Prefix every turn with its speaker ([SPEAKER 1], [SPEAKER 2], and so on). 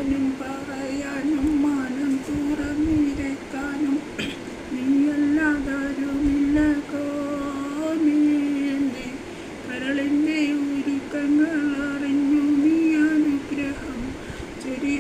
[SPEAKER 1] കേൾക്കാനും പറയാനും മാനം തുറന്നിരക്കാനും നീയല്ലാതാരുമില്ല കോമി. എൻ്റെ കരളിൻ്റെ ഒരുക്കങ്ങൾ അറിഞ്ഞു നീ അനുഗ്രഹം ചെറിയ